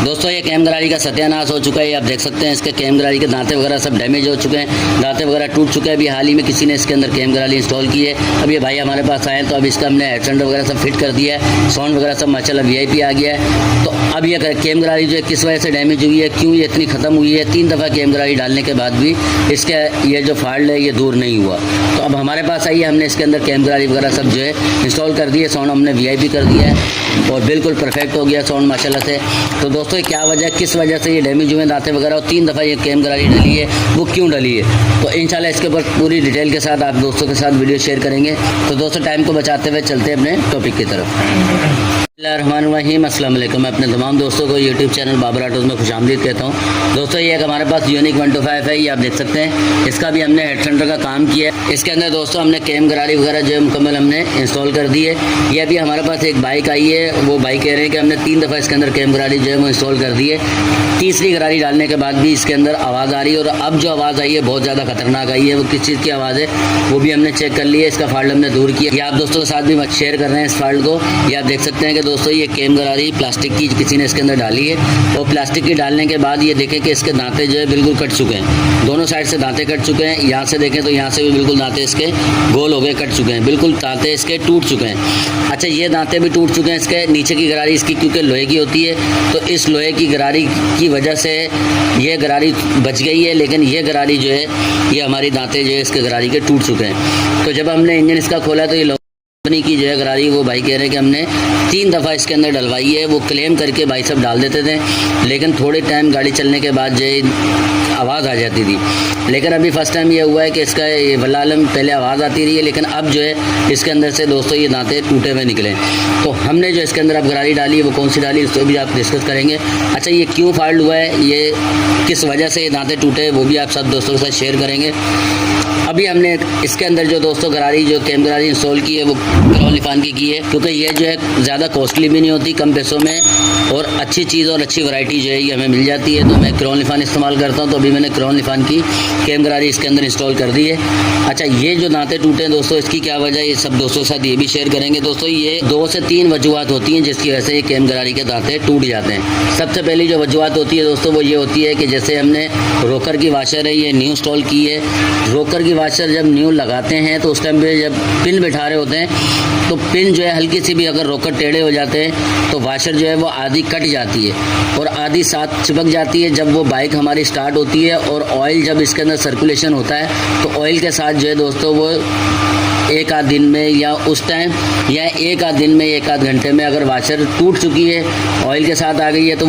दोस्तों ये कैम गरारी का सत्यानाश हो चुका है। आप देख सकते हैं इसके कैम गरारी के दांते वगैरह सब डैमेज हो चुके हैं, दांते वगैरह टूट चुके हैं। अभी हाल ही में किसी ने इसके अंदर कैम गरारी इंस्टॉल की है। अब ये भाई हमारे पास आए तो अब इसका हमने हेडसेट वगैरह सब फिट कर दिया है, साउंड वगैरह सब माशाल्लाह VIP आ गया है। तो अब ये कैम गरारी जो है किस वजह से डैमेज हुई है, क्यों ये इतनी ख़त्म हुई है, 3 दफ़ा कैम गरारी डालने के बाद भी इसका ये जो फॉल्ट है ये दूर नहीं हुआ। तो अब हमारे पास आई है, हमने इसके अंदर कैम गरारी वगैरह सब जो है इंस्टॉल कर दिए, साउंड हमने VIP कर दिया है और बिल्कुल परफेक्ट हो गया साउंड माशाल्लाह से। तो दोस्तों क्या वजह, किस वजह से ये डैमेज हुए दांते वगैरह और 3 दफ़ा ये कैम गरारी डली है, वो क्यों डली है, तो इंशाल्लाह इसके ऊपर पूरी डिटेल के साथ आप दोस्तों के साथ वीडियो शेयर करेंगे। तो दोस्तों टाइम को बचाते हुए चलते हैं अपने टॉपिक की तरफ। बिस्मिल्लाहिर्रहमानिर्रहीम, अस्सलाम वालेकुम। मैं अपने तमाम दोस्तों को यूट्यूब चैनल बाबर ऑटोज़ में खुशामदीद कहता हूँ। दोस्तों ये एक हमारे पास यूनिक 125 है, ये आप देख सकते हैं। इसका भी हमने हेड सेंटर का काम किया है। इसके अंदर दोस्तों हमने कैम गरारी वगैरह जो है मुकम्मल हमने इंस्टॉल कर दी है। ये अभी हमारे पास एक बाइक आई है, वो बाइक कह रहे हैं कि हमने 3 दफ़ा इसके अंदर कैम गरारी जो है वो इंस्टॉल कर दी है। तीसरी गरारी डालने के बाद भी इसके अंदर आवाज़ आ रही है और अब जो आवाज़ आई है बहुत ज़्यादा खतरनाक आई है। वो किस चीज़ की आवाज़ है वो भी हमने चेक कर लिया है, इसका फॉल्ट हमने दूर किया। ये आप दोस्तों के साथ भी शेयर कर रहे हैं इस फॉल्ट को। ये आप देख सकते हैं कि दोस्तों ये कैम गरारी प्लास्टिक की किसी ने इसके अंदर डाली है और प्लास्टिक की डालने के बाद ये देखें कि इसके दांते जो है बिल्कुल कट चुके हैं, दोनों साइड से दांते कट चुके हैं। यहाँ से देखें तो यहाँ से भी बिल्कुल दांते इसके गोल हो गए, कट चुके हैं, बिल्कुल दांते इसके टूट चुके हैं। अच्छा ये दांते भी टूट चुके हैं। इसके नीचे की गरारी इसकी क्योंकि लोहे की होती है, तो इस लोहे की गरारी की वजह से ये गरारी बच गई है, लेकिन ये गरारी जो है ये हमारी दांते जो है इसके गरारी के टूट चुके हैं। तो जब हमने इंजन इसका खोला तो ये कंपनी की जो है गरारी, वो भाई कह रहे हैं कि हमने 3 दफ़ा इसके अंदर डलवाई है। वो क्लेम करके भाई सब डाल देते थे, लेकिन थोड़े टाइम गाड़ी चलने के बाद जो है आवाज़ आ जाती थी। लेकिन अभी फर्स्ट टाइम ये हुआ है कि इसका ये वल्लालम पहले आवाज़ आती रही है, लेकिन अब जो है इसके अंदर से दोस्तों ये दांते टूटे हुए निकले। तो हमने जो इसके अंदर अब गरारी डाली है वो कौन सी डाली उसको भी आप डिस्कस करेंगे। अच्छा ये क्यों फॉल्ट हुआ है, ये किस वजह से ये दांते टूटे वो भी आप सब दोस्तों के साथ शेयर करेंगे। अभी हमने इसके अंदर जो दोस्तों गरारी जो कैम गरारी इंस्टॉल की है वो क्राउन लिफान की है, क्योंकि ये जो है ज़्यादा कॉस्टली भी नहीं होती, कम पैसों में और अच्छी चीज़ और अच्छी वैरायटी जो है ये हमें मिल जाती है। तो मैं क्राउन लिफान इस्तेमाल करता हूँ, तो अभी मैंने क्राउन लिफान की कैम गरारी इसके अंदर इंस्टॉल कर दी है। अच्छा ये जो दांते टूटे हैं दोस्तों, इसकी क्या वजह है ये सब दोस्तों के साथ ये भी शेयर करेंगे। दोस्तों ये 2 से 3 वजूहत होती हैं जिसकी वजह से ये कैम गरारी के दांते टूट जाते हैं। सबसे पहली जो वजूहत होती है दोस्तों वो ये होती है कि जैसे हमने रोकर की वाशर है ये न्यू इंस्टॉल की है। रोकर की वाशर जब न्यू लगाते हैं तो उस टाइम पे जब पिन बिठा रहे होते हैं तो पिन जो है हल्की सी भी अगर रोकर टेढ़े हो जाते हैं तो वाशर जो है वो आधी कट जाती है और आधी साथ चिपक जाती है। जब वो बाइक हमारी स्टार्ट होती है और ऑयल जब इसके अंदर सर्कुलेशन होता है तो ऑयल के साथ जो है दोस्तों वो 1 आध दिन में या उस टाइम या 1 आध दिन में 1 आध घंटे में अगर वाशर टूट चुकी है, ऑयल के साथ आ गई है, तो